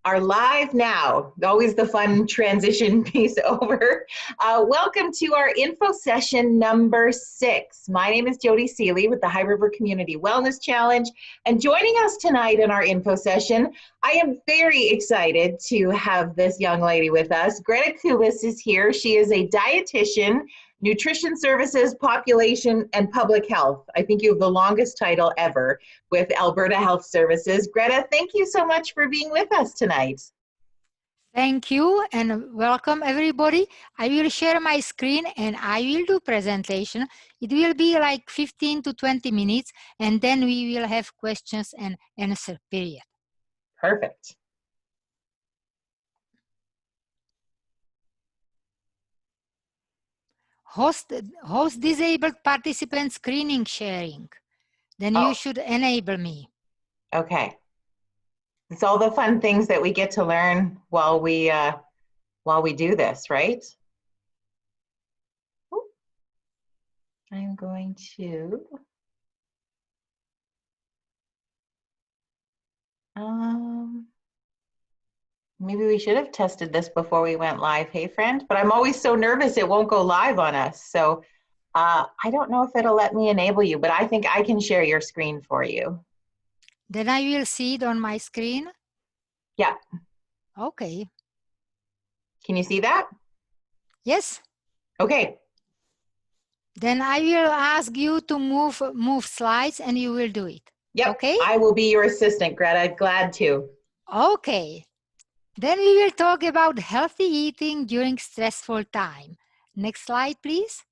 are live now. Always the fun transition piece over. Welcome to our info session number 6. My name is Jody Seeley with the High River Community Wellness Challenge. And joining us tonight in our info session, I am very excited to have this young lady with us. Greta Kubis is here. She is a dietitian, nutrition services, population, and public health. I think you have the longest title ever with Alberta Health Services. Greta, thank you so much for being with us tonight. Thank you and welcome everybody. I will share my screen and I will do presentation. It will be like 15 to 20 minutes and then we will have questions and answer period. Perfect. Host disabled participant screening sharing. Then you should enable me. Okay. It's all the fun things that we get to learn while we do this, right? I'm going to maybe we should have tested this before we went live, hey friend, but I'm always so nervous it won't go live on us. So I don't know if it'll let me enable you, but I think I can share your screen for you. Then I will see it on my screen? Yeah. Okay. Can you see that? Yes. Okay. Then I will ask you to move slides and you will do it. Yep. Okay. I will be your assistant, Greta. Glad to. Okay. Then we will talk about healthy eating during stressful time. Next slide, please.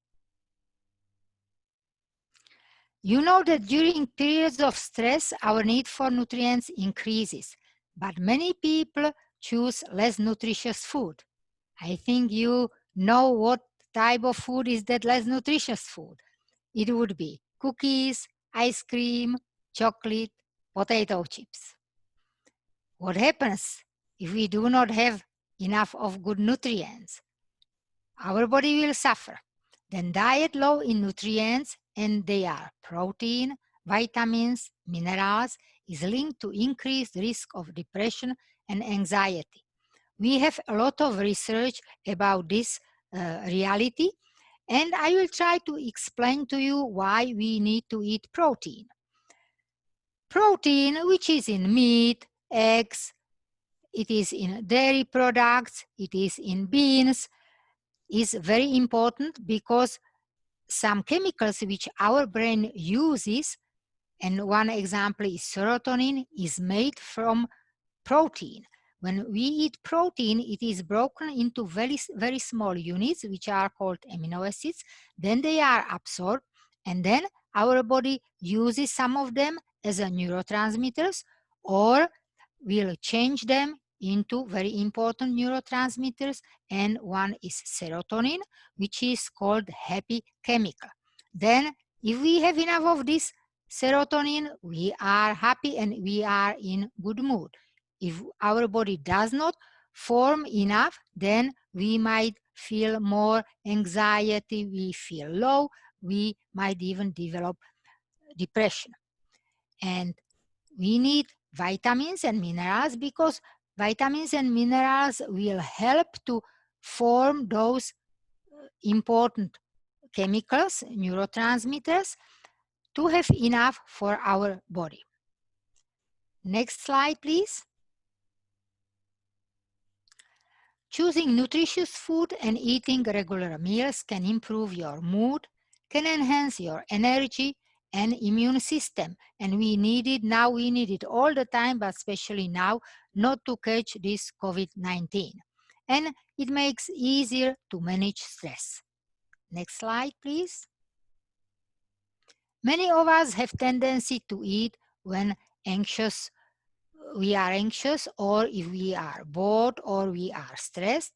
You know that during periods of stress, our need for nutrients increases, but many people choose less nutritious food. I think you know what type of food is that less nutritious food. It would be cookies, ice cream, chocolate, potato chips. What happens if we do not have enough of good nutrients? Our body will suffer. Then diet low in nutrients, and they are protein, vitamins, minerals, is linked to increased risk of depression and anxiety. We have a lot of research about this reality, and I will try to explain to you why we need to eat protein. Protein, which is in meat, eggs, it is in dairy products, it is in beans, is very important because some chemicals which our brain uses, and one example is serotonin, is made from protein. When we eat protein, it is broken into very, very small units, which are called amino acids. Then they are absorbed, and then our body uses some of them as a neurotransmitters, or will change them into very important neurotransmitters, and one is serotonin, which is called happy chemical. Then if we have enough of this serotonin, we are happy and we are in good mood. If our body does not form enough, then we might feel more anxiety, we feel low, we might even develop depression. And we need vitamins and minerals because vitamins and minerals will help to form those important chemicals, neurotransmitters, to have enough for our body. Next slide, please. Choosing nutritious food and eating regular meals can improve your mood, can enhance your energy and immune system. And we need it now, we need it all the time, but especially now, not to catch this COVID-19. And it makes it easier to manage stress. Next slide, please. Many of us have tendency to eat when anxious. We are anxious, or if we are bored, or we are stressed,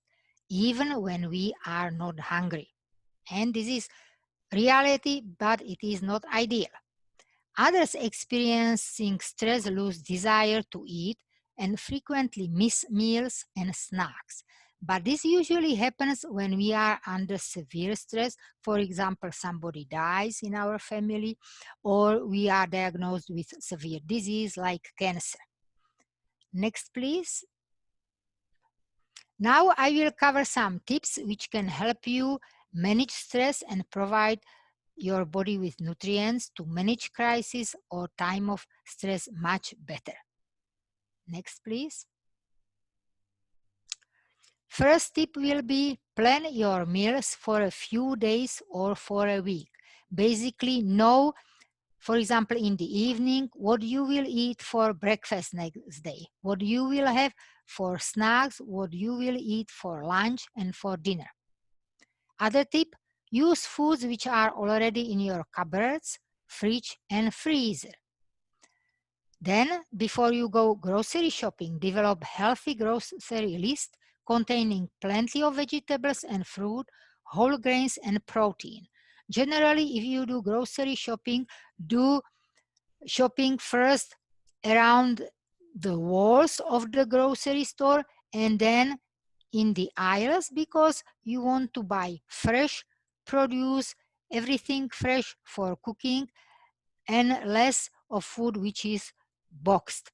even when we are not hungry. And this is reality, but it is not ideal. Others experiencing stress lose desire to eat and frequently miss meals and snacks. But this usually happens when we are under severe stress. For example, somebody dies in our family, or we are diagnosed with severe disease like cancer. Next, please. Now I will cover some tips which can help you manage stress and provide your body with nutrients to manage crisis or time of stress much better. Next, please. First tip will be plan your meals for a few days or for a week. Basically, know, for example, in the evening, what you will eat for breakfast next day, what you will have for snacks, what you will eat for lunch and for dinner. Other tip, use foods which are already in your cupboards, fridge and freezer. Then, before you go grocery shopping, develop healthy grocery list containing plenty of vegetables and fruit, whole grains and protein. Generally, if you do grocery shopping, do shopping first around the walls of the grocery store and then in the aisles, because you want to buy fresh produce, everything fresh for cooking, and less of food which is boxed.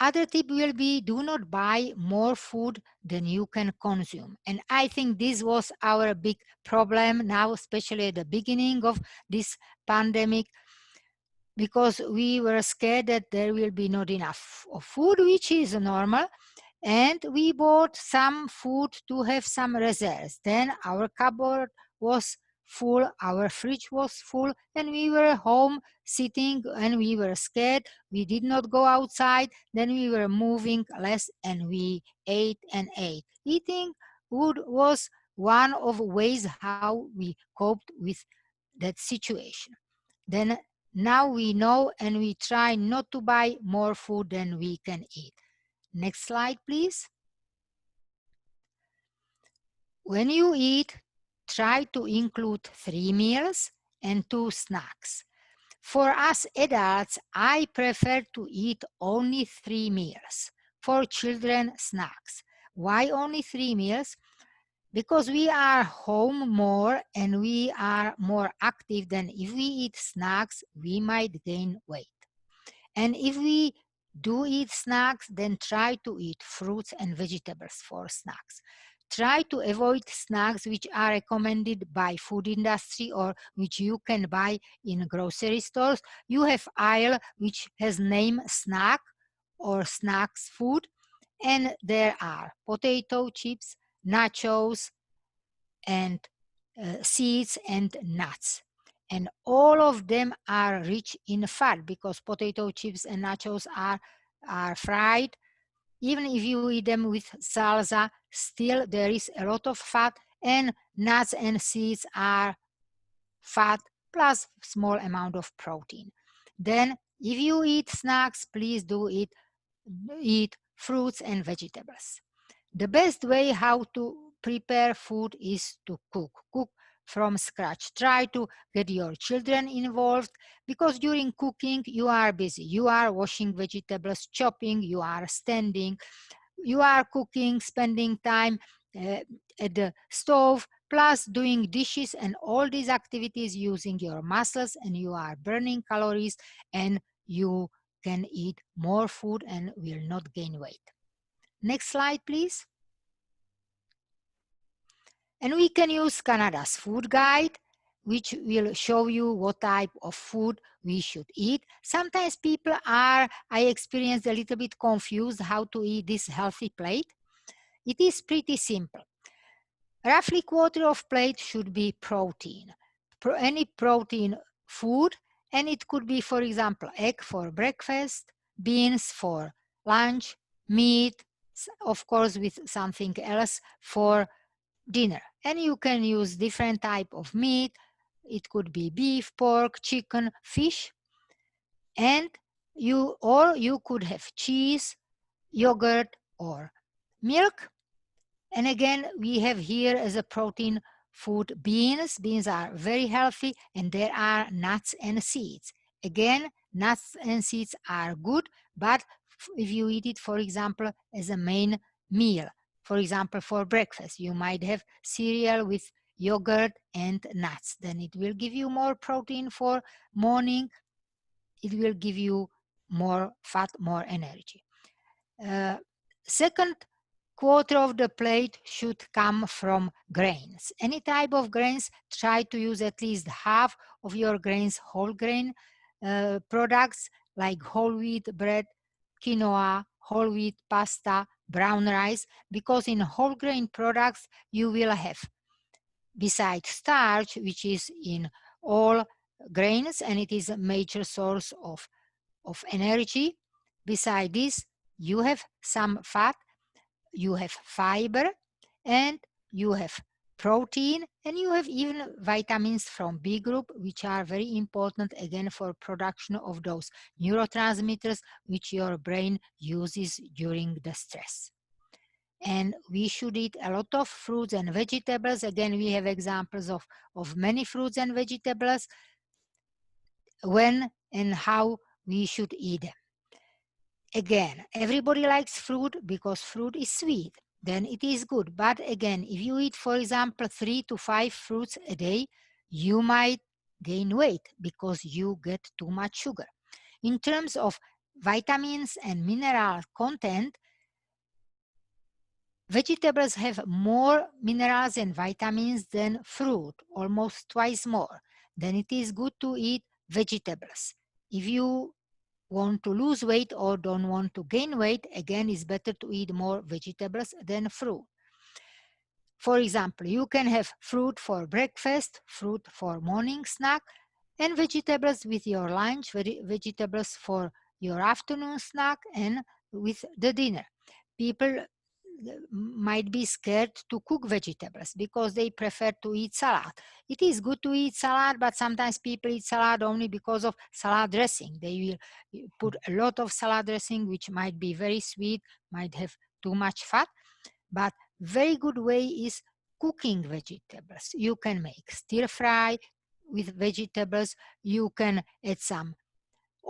Other tip will be, do not buy more food than you can consume. And I think this was our big problem now, especially at the beginning of this pandemic, because we were scared that there will be not enough of food, which is normal. And we bought some food to have some reserves. Then our cupboard was full, our fridge was full, and we were home sitting and we were scared. We did not go outside. Then we were moving less and we ate and ate. Eating food was one of ways how we coped with that situation. Then now we know and we try not to buy more food than we can eat. Next slide, please. When you eat, try to include 3 meals and 2 snacks. For us adults, I prefer to eat only 3 meals. For children, snacks. Why only 3 meals? Because we are home more and we are more active than if we eat snacks, we might gain weight. And if we do eat snacks, then try to eat fruits and vegetables for snacks. Try to avoid snacks which are recommended by food industry or which you can buy in grocery stores. You have aisle which has name snack or snacks food, and there are potato chips, nachos, and seeds and nuts. And all of them are rich in fat because potato chips and nachos are fried. Even if you eat them with salsa, still there is a lot of fat, and nuts and seeds are fat plus small amount of protein. Then if you eat snacks, please do eat fruits and vegetables. The best way how to prepare food is to cook. Cook from scratch. Try to get your children involved, because during cooking you are busy. You are washing vegetables, chopping, you are standing, you are cooking, spending time uh, at the stove, plus doing dishes and all these activities using your muscles, and you are burning calories, and you can eat more food and will not gain weight. Next slide, please. And we can use Canada's food guide, which will show you what type of food we should eat. Sometimes people are, I experienced, a little bit confused how to eat this healthy plate. It is pretty simple. Roughly quarter of plate should be protein. Any protein food, and it could be, for example, egg for breakfast, beans for lunch, meat, of course, with something else for dinner. And you can use different type of meat. It could be beef, pork, chicken, fish, and you could have cheese, yogurt, or milk. And again, we have here as a protein food beans. Beans are very healthy, and there are nuts and seeds. Again, nuts and seeds are good, but if you eat it, for example, as a main meal, for example, for breakfast, you might have cereal with yogurt and nuts. Then it will give you more protein for morning. It will give you more fat, more energy. Second quarter of the plate should come from grains. Any type of grains, try to use at least half of your grains, whole grain products like whole wheat bread, quinoa, whole wheat pasta, brown rice, because in whole grain products you will have, besides starch, which is in all grains and it is a major source of energy. Beside this, you have some fat, you have fiber, and you have protein, and you have even vitamins from B group, which are very important again for production of those neurotransmitters which your brain uses during the stress. And we should eat a lot of fruits and vegetables. Again, we have examples of many fruits and vegetables, when and how we should eat them. Again, everybody likes fruit because fruit is sweet, then it is good. But again, if you eat, for example, 3 to 5 fruits a day, you might gain weight because you get too much sugar. In terms of vitamins and mineral content, vegetables have more minerals and vitamins than fruit, almost twice more. Then it is good to eat vegetables. If you want to lose weight or don't want to gain weight, again, it's better to eat more vegetables than fruit. For example, you can have fruit for breakfast, fruit for morning snack, and vegetables with your lunch, vegetables for your afternoon snack, and with the dinner. People might be scared to cook vegetables because they prefer to eat salad. It is good to eat salad, but sometimes people eat salad only because of salad dressing. They will put a lot of salad dressing, which might be very sweet, might have too much fat, but very good way is cooking vegetables. You can make stir fry with vegetables. You can add some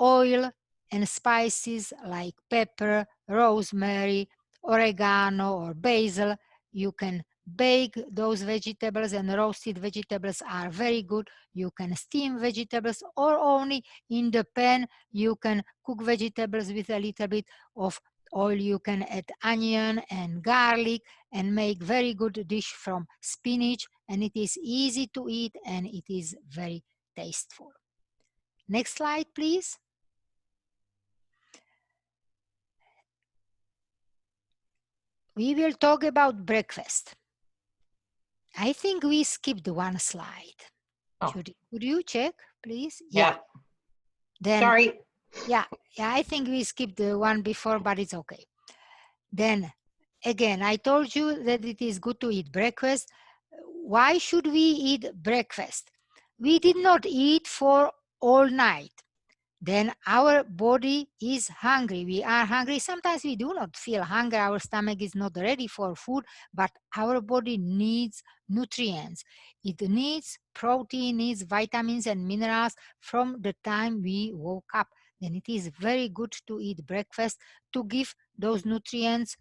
oil and spices like pepper, rosemary, oregano, or basil. You can bake those vegetables, and roasted vegetables are very good. You can steam vegetables, or only in the pan you can cook vegetables with a little bit of oil. You can add onion and garlic and make very good dish from spinach, and it is easy to eat and it is very tasteful. Next slide, please. We will talk about breakfast. I think we skipped one slide. Oh. Could you check, please? Yeah. Then, sorry. Yeah, I think we skipped the one before, but it's okay. Then, again, I told you that it is good to eat breakfast. Why should we eat breakfast? We did not eat for all night. Then our body is hungry. We are hungry. Sometimes we do not feel hunger. Our stomach is not ready for food, but our body needs nutrients. It needs protein, needs vitamins and minerals from the time we woke up. Then it is very good to eat breakfast to give those nutrients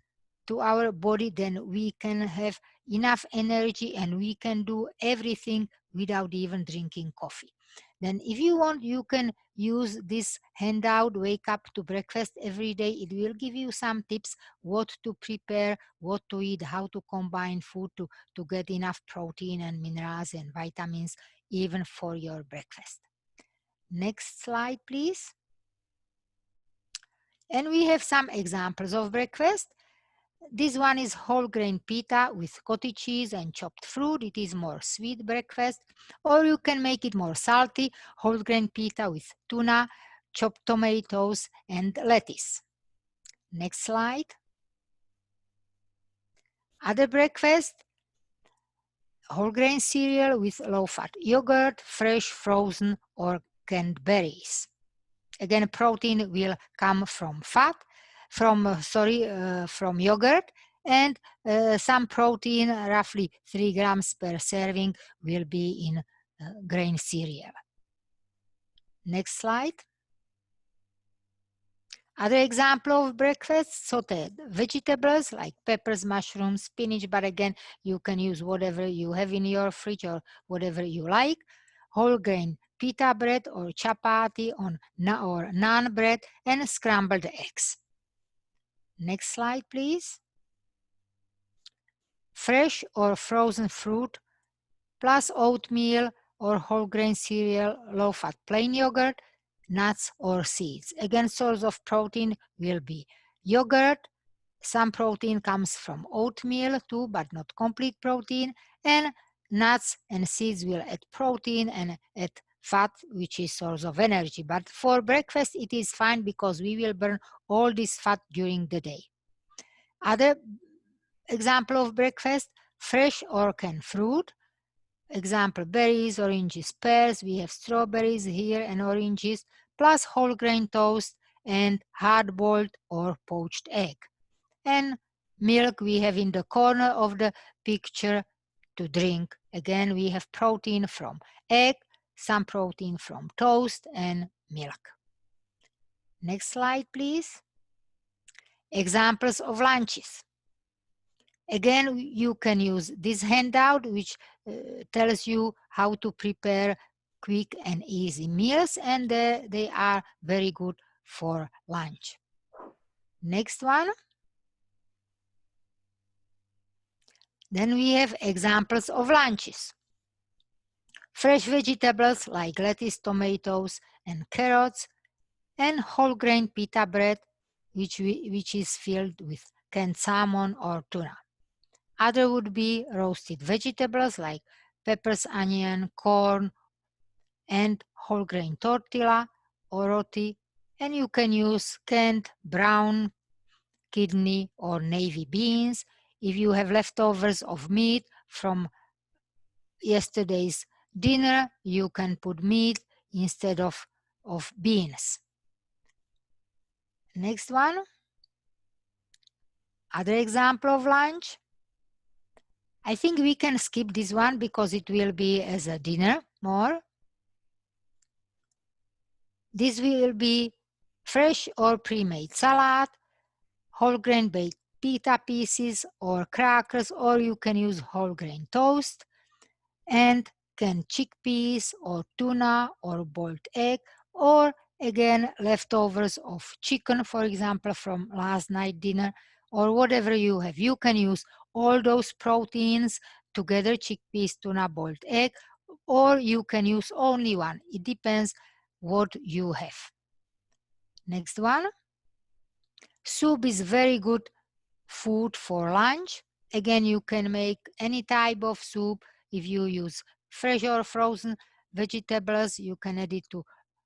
to our body. Then we can have enough energy and we can do everything without even drinking coffee. Then if you want, you can use this handout, Wake Up to Breakfast, every day. It will give you some tips, what to prepare, what to eat, how to combine food to get enough protein and minerals and vitamins, even for your breakfast. Next slide, please. And we have some examples of breakfast. This one is whole grain pita with cottage cheese and chopped fruit. It is more sweet breakfast. Or you can make it more salty, whole grain pita with tuna, chopped tomatoes, and lettuce. Next slide. Other breakfast, whole grain cereal with low-fat yogurt, fresh, frozen, or canned berries. Again, protein will come from fat, from yogurt, and some protein, roughly 3 grams per serving, will be in grain cereal. Next slide. Other example of breakfast, sauteed vegetables like peppers, mushrooms, spinach, but again, you can use whatever you have in your fridge or whatever you like. Whole grain pita bread or chapati or naan bread, and scrambled eggs. Next slide, please. fresh or frozen fruit, plus oatmeal or whole grain cereal, low-fat plain yogurt, nuts or seeds. Again, source of protein will be yogurt. Some protein comes from oatmeal too, but not complete protein. And nuts and seeds will add protein and add fat, which is source of energy. But for breakfast, it is fine because we will burn all this fat during the day. Other example of breakfast, fresh or canned fruit. Example, berries, oranges, pears. We have strawberries here and oranges, plus whole grain toast and hard-boiled or poached egg. And milk we have in the corner of the picture to drink. Again, we have protein from egg, some protein from toast and milk. Next slide, please. Examples of lunches. Again, you can use this handout, which tells you how to prepare quick and easy meals, and they are very good for lunch. Next one. Then we have examples of lunches. Fresh vegetables like lettuce, tomatoes, and carrots, and whole grain pita bread, which is filled with canned salmon or tuna. Other would be roasted vegetables like peppers, onion, corn, and whole grain tortilla or roti. And you can use canned brown, kidney, or navy beans. If you have leftovers of meat from yesterday's dinner, you can put meat instead of beans. Next one. Other example of lunch. I think we can skip this one because it will be as a dinner more. This will be fresh or pre-made salad, whole grain baked pita pieces or crackers, or you can use whole grain toast, and canned chickpeas or tuna or boiled egg, or again leftovers of chicken, for example, from last night dinner, or whatever you have. You can use all those proteins together, chickpeas, tuna, boiled egg, or you can use only one. It depends what you have. Next one. Soup is very good food for lunch. Again, you can make any type of soup. If you use fresh or frozen vegetables, you can add it to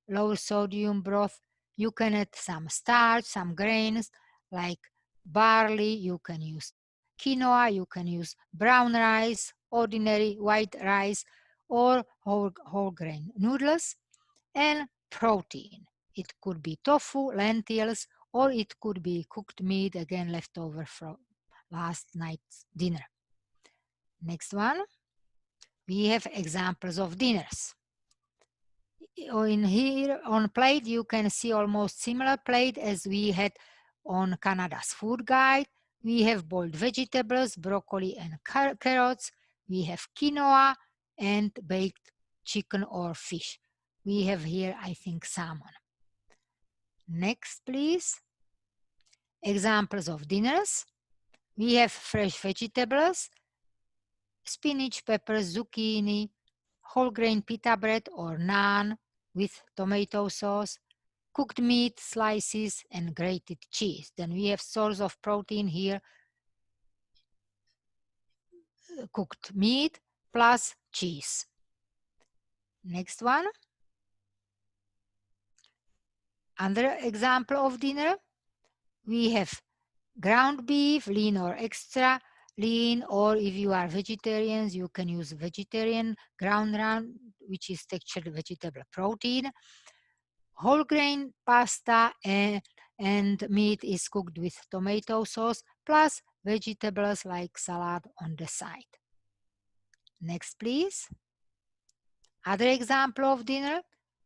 low sodium broth. You can add some starch, some grains like barley. You can use quinoa. You can use brown rice, ordinary white rice, or whole grain noodles. And protein. It could be tofu, lentils, or it could be cooked meat, again leftover from last night's dinner. Next one. We have examples of dinners. In here on plate, you can see almost similar plate as we had on Canada's food guide. We have boiled vegetables, broccoli and carrots. We have quinoa and baked chicken or fish. We have here, I think, salmon. Next, please. Examples of dinners. We have fresh vegetables, spinach, peppers, zucchini, whole grain pita bread or naan with tomato sauce, cooked meat slices, and grated cheese. Then we have source of protein here, cooked meat plus cheese. Next one. Another example of dinner. We have ground beef, lean or extra lean, or if you are vegetarians, you can use vegetarian ground round, which is textured vegetable protein. Whole grain pasta and meat is cooked with tomato sauce, plus vegetables like salad on the side. Next, please. Other example of dinner.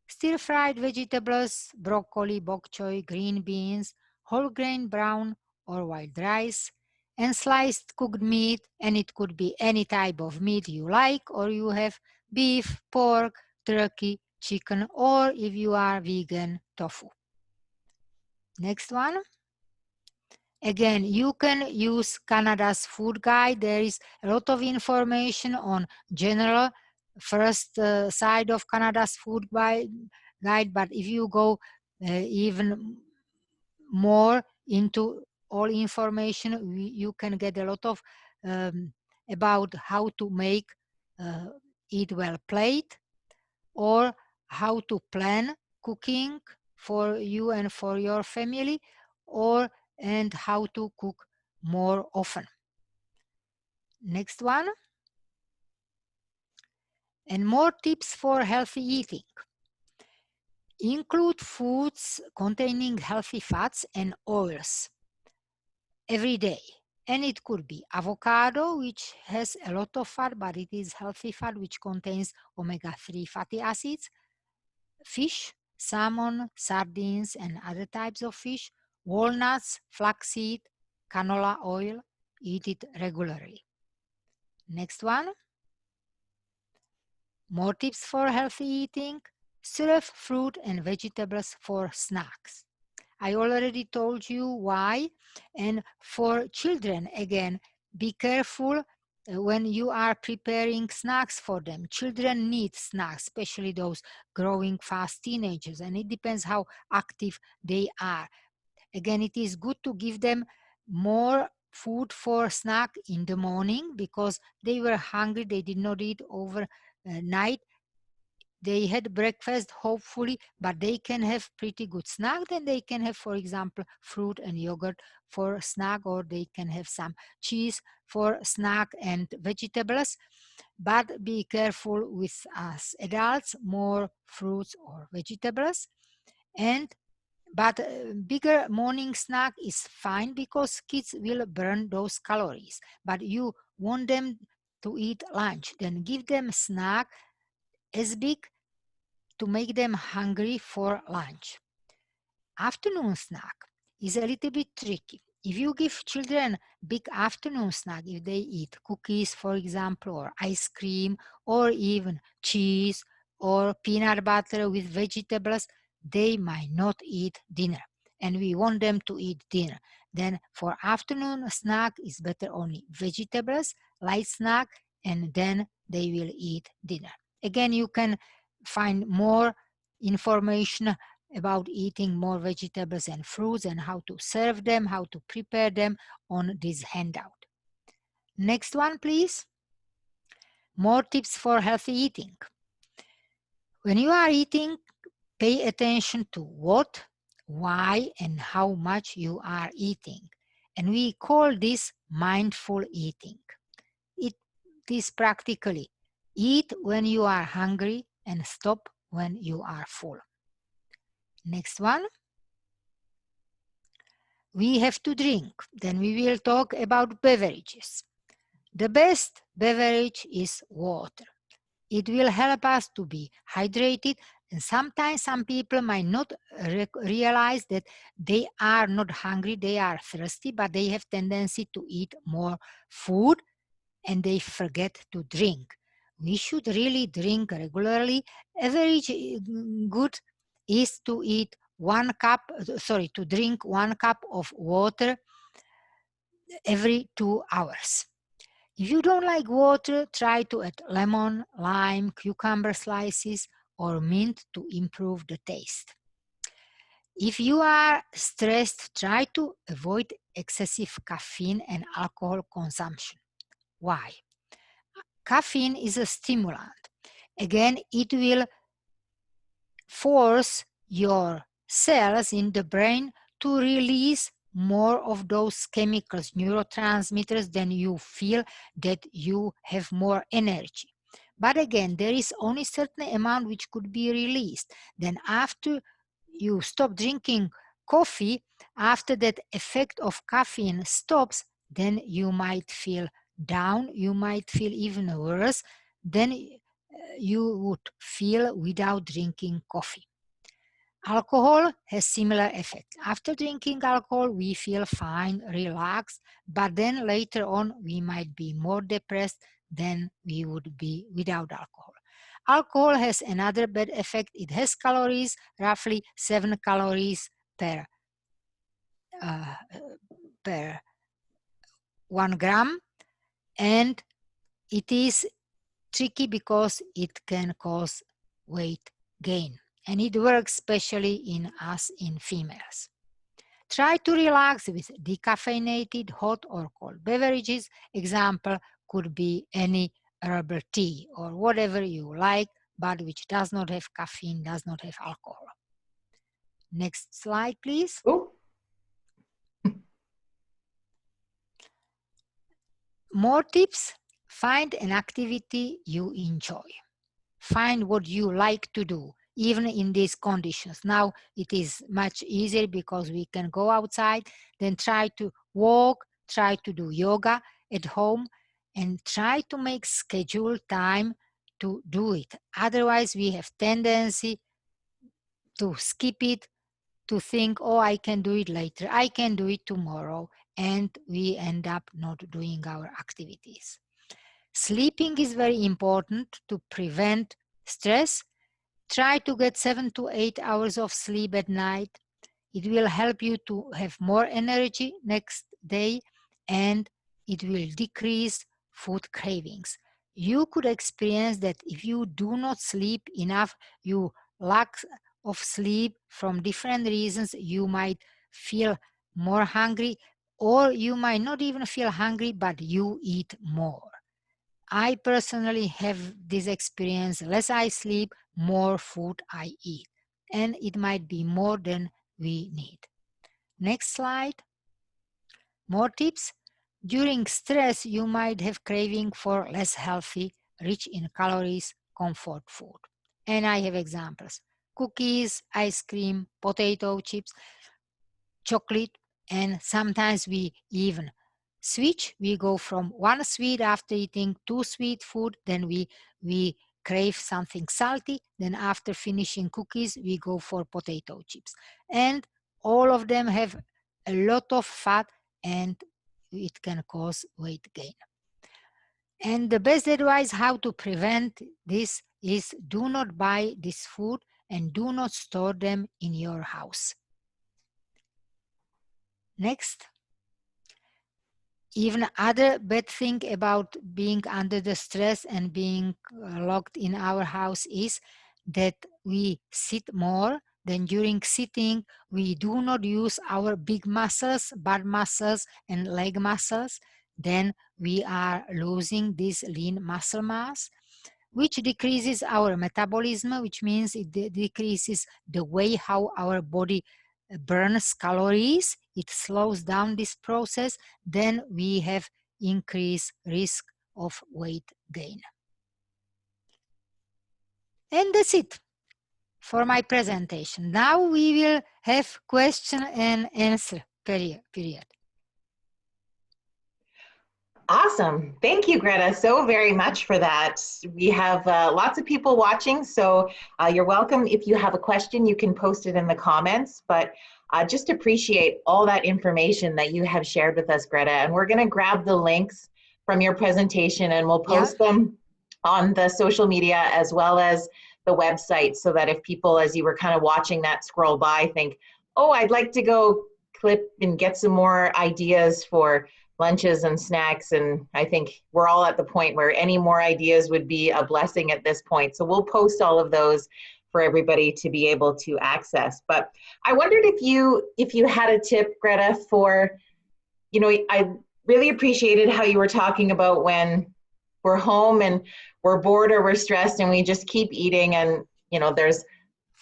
Stir-fried vegetables, broccoli, bok choy, green beans, whole grain brown or white rice, and sliced cooked meat, and it could be any type of meat you like, or you have beef, pork, turkey, chicken, or if you are vegan, tofu. Next one. Again, you can use Canada's food guide. There is a lot of information on general first side of Canada's food guide, but if you go even more into all information, you can get a lot of about how to make eat well plate, or how to plan cooking for you and for your family, and how to cook more often. Next one. And more tips for healthy eating. Include foods containing healthy fats and oils every day. And it could be avocado, which has a lot of fat, but it is healthy fat, which contains omega-3 fatty acids. Fish, salmon, sardines, and other types of fish. Walnuts, flaxseed, canola oil. Eat it regularly. Next one. More tips for healthy eating. Serve fruit and vegetables for snacks. I already told you why. And for children, again, be careful when you are preparing snacks for them. Children need snacks, especially those growing fast teenagers, and it depends how active they are. Again, it is good to give them more food for snack in the morning because they were hungry, they did not eat overnight. They had breakfast, hopefully, but they can have pretty good snack. Then they can have, for example, fruit and yogurt for snack, or they can have some cheese for snack and vegetables. But be careful with us adults, more fruits or vegetables. But bigger morning snack is fine because kids will burn those calories. But you want them to eat lunch, then give them snack as big to make them hungry for lunch. Afternoon snack is a little bit tricky. If you give children big afternoon snack, if they eat cookies, for example, or ice cream, or even cheese or peanut butter with vegetables, they might not eat dinner. And we want them to eat dinner. Then for afternoon snack is better only vegetables, light snack, and then they will eat dinner. Again, you can find more information about eating more vegetables and fruits and how to serve them, how to prepare them on this handout. Next one, please. More tips for healthy eating. When you are eating, pay attention to what, why, and how much you are eating. And we call this mindful eating. It is practically eat when you are hungry and stop when you are full. Next one. We have to drink. Then we will talk about beverages. The best beverage is water. It will help us to be hydrated, and sometimes some people might not realize that they are not hungry, they are thirsty, but they have tendency to eat more food and they forget to drink. We should really drink regularly. Average good is to drink 1 cup of water every 2 hours. If you don't like water, try to add lemon, lime, cucumber slices, or mint to improve the taste. If you are stressed, try to avoid excessive caffeine and alcohol consumption. Why? Caffeine is a stimulant. Again, it will force your cells in the brain to release more of those chemicals, neurotransmitters, then you feel that you have more energy. But again, there is only certain amount which could be released. Then after you stop drinking coffee, after that effect of caffeine stops, then you might feel down, you might feel even worse than you would feel without drinking coffee. Alcohol has similar effect. After drinking alcohol, we feel fine, relaxed, but then later on, we might be more depressed than we would be without alcohol. Alcohol has another bad effect. It has calories, roughly 7 calories per per 1 gram, and it is tricky because it can cause weight gain, and it works especially in us in females. Try to relax with decaffeinated hot or cold beverages. Example could be any herbal tea or whatever you like, but which does not have caffeine, does not have alcohol. Next slide, please. Ooh. More tips. Find an activity you enjoy. Find what you like to do, even in these conditions. Now it is much easier because we can go outside. Then try to walk, try to do yoga at home, and try to make scheduled time to do it. Otherwise, we have tendency to skip it, to think, oh, I can do it later, I can do it tomorrow, and we end up not doing our activities. Sleeping is very important to prevent stress. Try to get 7 to 8 hours of sleep at night. It will help you to have more energy next day, and it will decrease food cravings. You could experience that if you do not sleep enough, you lack of sleep from different reasons. You might feel more hungry, or you might not even feel hungry, but you eat more. I personally have this experience. Less I sleep, more food I eat. And it might be more than we need. Next slide. More tips. During stress, you might have craving for less healthy, rich in calories, comfort food. And I have examples. Cookies, ice cream, potato chips, chocolate, and sometimes we even switch. We go from one sweet after eating two sweet food, then we crave something salty, then after finishing cookies we go for potato chips, and all of them have a lot of fat and it can cause weight gain. And the best advice how to prevent this is do not buy this food and do not store them in your house. Next. Even other bad thing about being under the stress and being locked in our house is that we sit more. Then during sitting, we do not use our big muscles, butt muscles and leg muscles. Then we are losing this lean muscle mass, which decreases our metabolism, which means it decreases the way how our body burns calories. It slows down this process. Then we have increased risk of weight gain. And that's it for my presentation. Now we will have question and answer period. Awesome. Thank you, Greta, so very much for that. We have lots of people watching, so you're welcome. If you have a question, you can post it in the comments, but just appreciate all that information that you have shared with us, Greta. And we're going to grab the links from your presentation and we'll post them on the social media as well as the website, so that if people, as you were kind of watching that scroll by, think, oh, I'd like to go clip and get some more ideas for lunches and snacks. And I think we're all at the point where any more ideas would be a blessing at this point. So we'll post all of those for everybody to be able to access. But I wondered if you had a tip, Greta, for, you know, I really appreciated how you were talking about when we're home and we're bored or we're stressed and we just keep eating, and, you know, there's,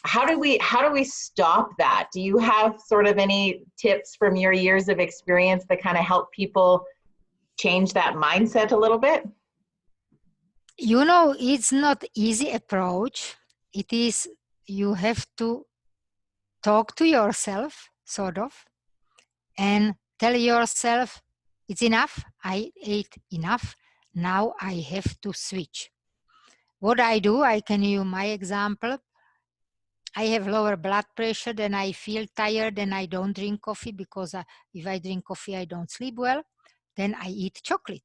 how do we stop that? Do you have sort of any tips from your years of experience that kind of help people change that mindset a little bit? You know, it's not easy approach. It is, you have to talk to yourself, sort of, and tell yourself, it's enough, I ate enough, now I have to switch. What I do, I can use my example. I have lower blood pressure, then I feel tired and I don't drink coffee because if I drink coffee, I don't sleep well. Then I eat chocolate.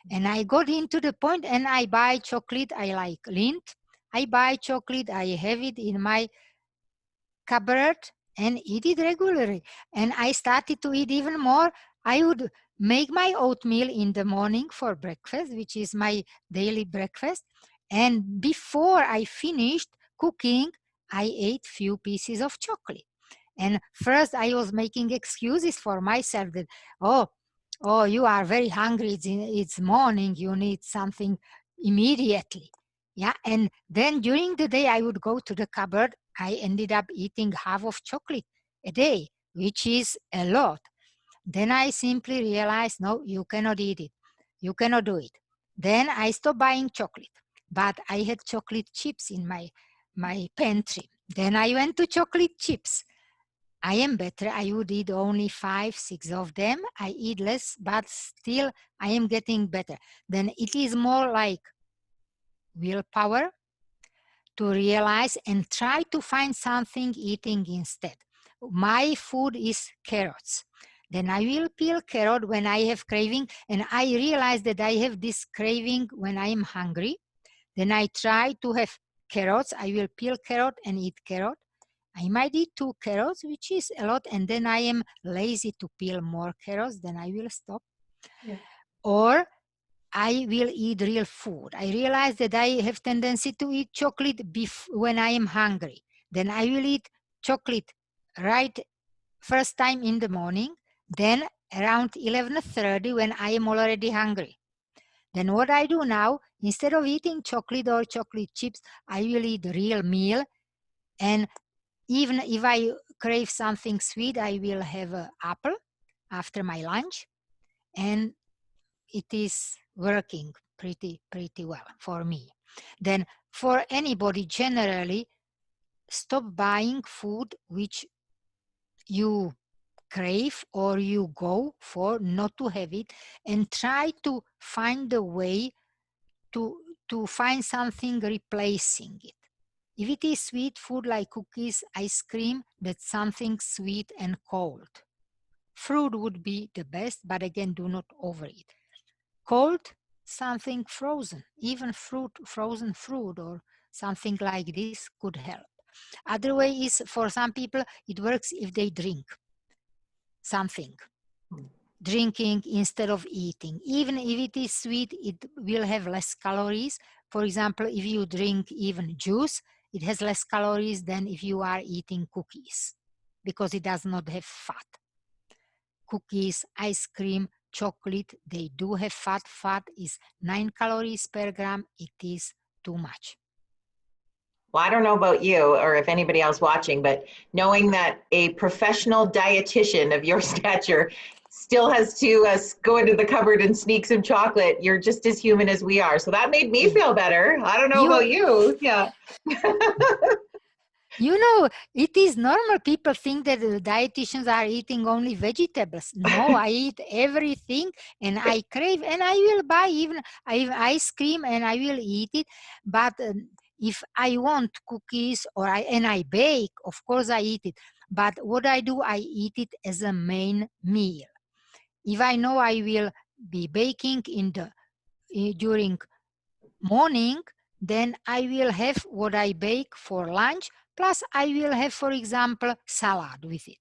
And I got into the point and I buy chocolate. I like Lindt. I buy chocolate. I have it in my cupboard and eat it regularly. And I started to eat even more. I would make my oatmeal in the morning for breakfast, which is my daily breakfast. And before I finished cooking, I ate few pieces of chocolate. And first I was making excuses for myself that, oh, you are very hungry. It's morning. You need something immediately. Yeah. And then during the day, I would go to the cupboard. I ended up eating half of chocolate a day, which is a lot. Then I simply realized, no, you cannot eat it. You cannot do it. Then I stopped buying chocolate, but I had chocolate chips in my pantry. Then I went to chocolate chips. I am better. I would eat only 5, 6 of them. I eat less, but still I am getting better. Then it is more like willpower to realize and try to find something eating instead. My food is carrots. Then I will peel carrot when I have craving, and I realize that I have this craving when I am hungry. Then I try to have carrots. I will peel carrot and eat carrot. I might eat 2 carrots, which is a lot, and then I am lazy to peel more carrots, then I will stop. Yeah. Or I will eat real food. I realize that I have tendency to eat chocolate when I am hungry. Then I will eat chocolate right first time in the morning, then around 11:30 when I am already hungry. Then what I do now, instead of eating chocolate or chocolate chips, I will eat real meal. And even if I crave something sweet, I will have an apple after my lunch. And it is working pretty well for me. Then for anybody generally, stop buying food which you crave or you go for not to have it, and try to find a way to find something replacing it. If it is sweet food like cookies, ice cream, that's something sweet and cold. Fruit would be the best, but again, do not overeat. Cold, something frozen, even frozen fruit or something like this could help. Other way is, for some people, it works if they drink something. Drinking instead of eating. Even if it is sweet, it will have less calories. For example, if you drink even juice, it has less calories than if you are eating cookies because it does not have fat. Cookies, ice cream, chocolate, they do have fat. Fat is 9 calories per gram. It is too much. Well, I don't know about you or if anybody else watching, but knowing that a professional dietitian of your stature still has to go into the cupboard and sneak some chocolate, you're just as human as we are. So that made me feel better. I don't know about you. Yeah. You know, it is normal. People think that the dietitians are eating only vegetables. No, I eat everything and I crave, and I will buy even ice cream and I will eat it. But if I want cookies and I bake, of course I eat it. But what I do, I eat it as a main meal. If I know I will be baking during morning, then I will have what I bake for lunch, plus I will have, for example, salad with it.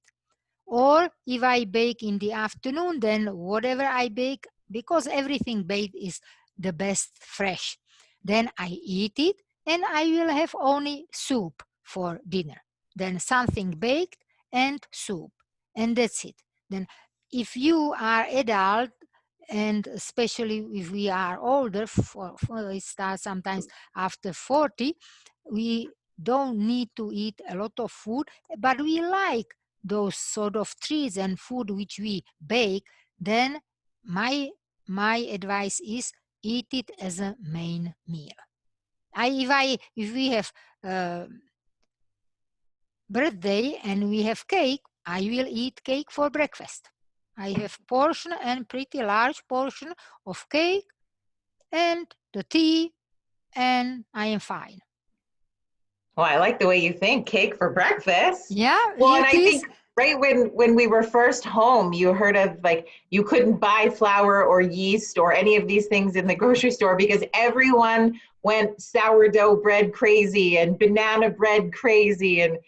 Or if I bake in the afternoon, then whatever I bake, because everything baked is the best fresh, then I eat it and I will have only soup for dinner. Then something baked and soup, and that's it. Then if you are adult, and especially if we are older, it starts sometimes after 40, we don't need to eat a lot of food, but we like those sort of treats and food which we bake, then my advice is eat it as a main meal. If we have birthday and we have cake, I will eat cake for breakfast. I have portion and pretty large portion of cake and the tea, and I am fine. Well, I like the way you think. Cake for breakfast. Yeah, Well, and it I is. think right when we were first home, you heard of like you couldn't buy flour or yeast or any of these things in the grocery store because everyone went sourdough bread crazy and banana bread crazy. And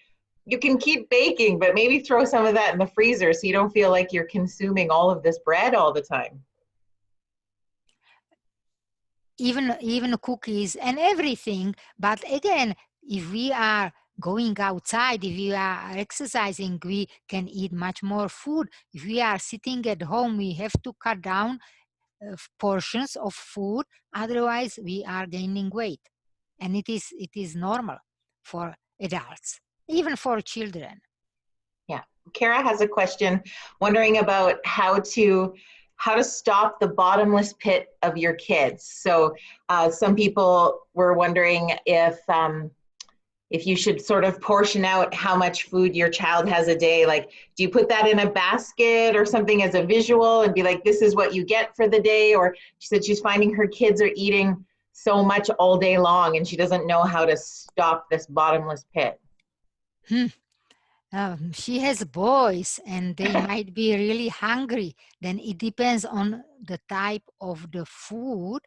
you can keep baking, but maybe throw some of that in the freezer so you don't feel like you're consuming all of this bread all the time. Even cookies and everything. But again, if we are going outside, if we are exercising, we can eat much more food. If we are sitting at home, we have to cut down portions of food, otherwise we are gaining weight. And it is normal for adults, even for children. Yeah. Kara has a question wondering about how to stop the bottomless pit of your kids. So some people were wondering if you should sort of portion out how much food your child has a day. Like, do you put that in a basket or something as a visual and be like, this is what you get for the day? Or she said she's finding her kids are eating so much all day long and she doesn't know how to stop this bottomless pit. She has boys and they might be really hungry. Then it depends on the type of the food.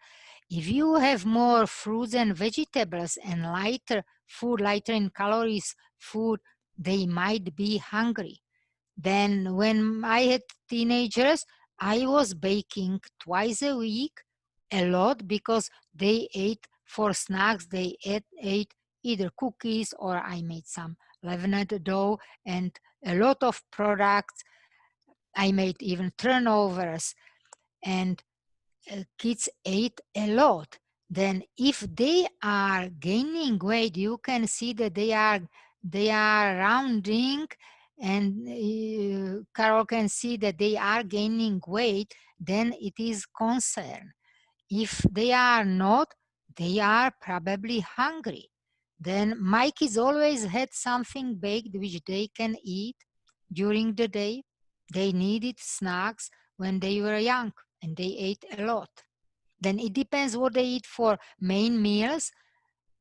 If you have more fruits and vegetables and lighter food, lighter in calories food, they might be hungry. Then when I had teenagers, I was baking twice a week a lot because they ate for snacks. They ate either cookies or I made some leavened dough and a lot of products. I made even turnovers and kids ate a lot. Then if they are gaining weight, you can see that they are rounding, and Carol can see that they are gaining weight, then it is concern. If they are not, they are probably hungry. Then my kids always had something baked which they can eat during the day. They needed snacks when they were young and they ate a lot. Then it depends what they eat for main meals,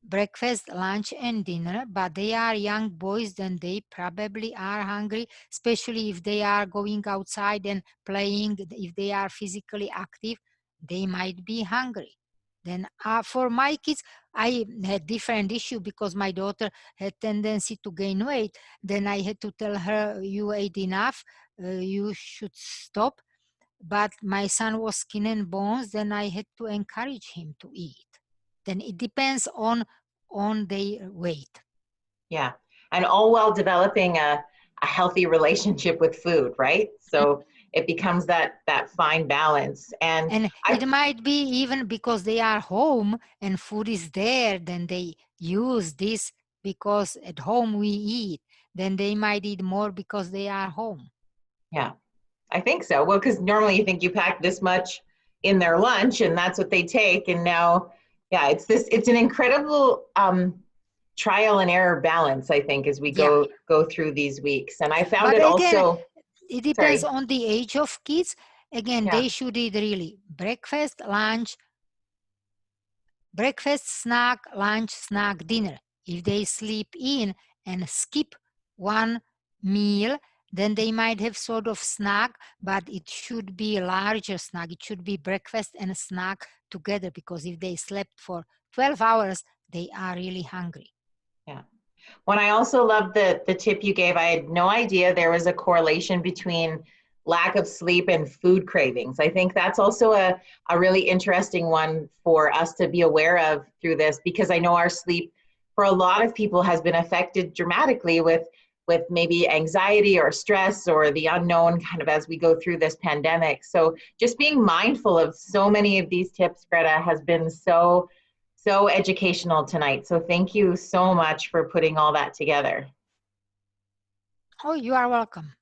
breakfast, lunch, and dinner. But they are young boys, then they probably are hungry, especially if they are going outside and playing. If they are physically active, they might be hungry. Then for my kids, I had different issue because my daughter had tendency to gain weight. Then I had to tell her, you ate enough, you should stop. But my son was skin and bones, then I had to encourage him to eat. Then it depends on their weight. Yeah. And all while developing a healthy relationship with food, right? So it becomes that fine balance. And it might be even because they are home and food is there, then they use this because at home we eat. Then they might eat more because they are home. Yeah, I think so. Well, because normally you think you pack this much in their lunch and that's what they take. And now, yeah, it's an incredible trial and error balance, I think, as we go through these weeks. And I found But it again, also, it depends sorry. on the age of kids. Again, Yeah. they should eat really breakfast, snack, lunch, snack, dinner. If they sleep in and skip one meal, then they might have sort of snack, but it should be a larger snack. It should be breakfast and a snack together, because if they slept for 12 hours, they are really hungry. Yeah. When I also love the tip you gave, I had no idea there was a correlation between lack of sleep and food cravings. I think that's also a really interesting one for us to be aware of through this, because I know our sleep for a lot of people has been affected dramatically with maybe anxiety or stress or the unknown kind of as we go through this pandemic. So just being mindful of so many of these tips, Greta, has been so educational tonight. So thank you so much for putting all that together. Oh, you are welcome.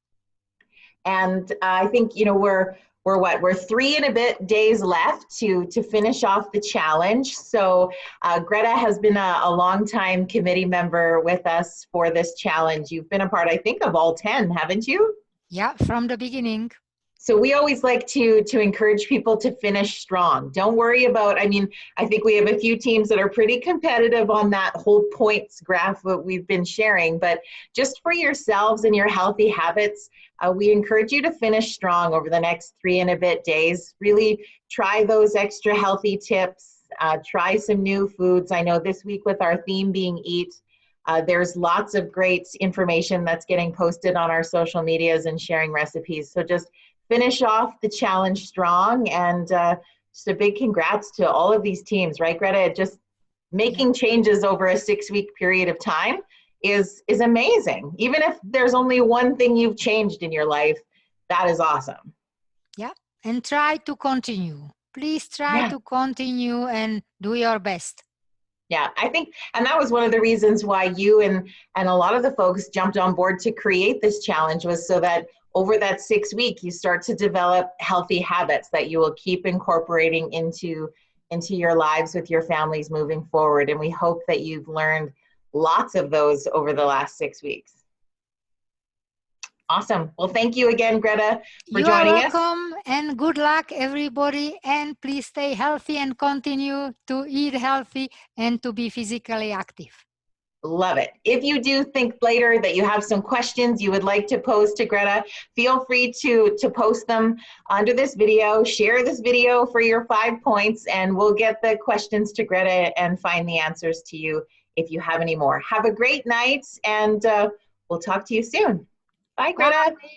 And I think, we're 3 and a bit days left to finish off the challenge. So Greta has been a long-time committee member with us for this challenge. You've been a part, I think, of all 10, haven't you? Yeah, from the beginning. So we always like to encourage people to finish strong. Don't worry about, I think we have a few teams that are pretty competitive on that whole points graph that we've been sharing, but just for yourselves and your healthy habits, we encourage you to finish strong over the next 3 and a bit days. Really try those extra healthy tips, try some new foods. I know this week with our theme being eat, There's lots of great information that's getting posted on our social medias and sharing recipes. So just finish off the challenge strong, and just a big congrats to all of these teams, right, Greta? Just making changes over a 6-week period of time is amazing. Even if there's only one thing you've changed in your life, that is awesome. Yeah, and try to continue. Please try to continue and do your best. Yeah, I think, and that was one of the reasons why you and a lot of the folks jumped on board to create this challenge, was so that over that 6 week, you start to develop healthy habits that you will keep incorporating into your lives with your families moving forward. And we hope that you've learned lots of those over the last 6 weeks. Awesome. Well, thank you again, Greta, for joining us. You are welcome, and good luck, everybody. And please stay healthy and continue to eat healthy and to be physically active. Love it. If you do think later that you have some questions you would like to pose to Greta, feel free to post them under this video. Share this video for your 5 points, and we'll get the questions to Greta and find the answers to you if you have any more. Have a great night, and we'll talk to you soon. Bye, Greta. Bye.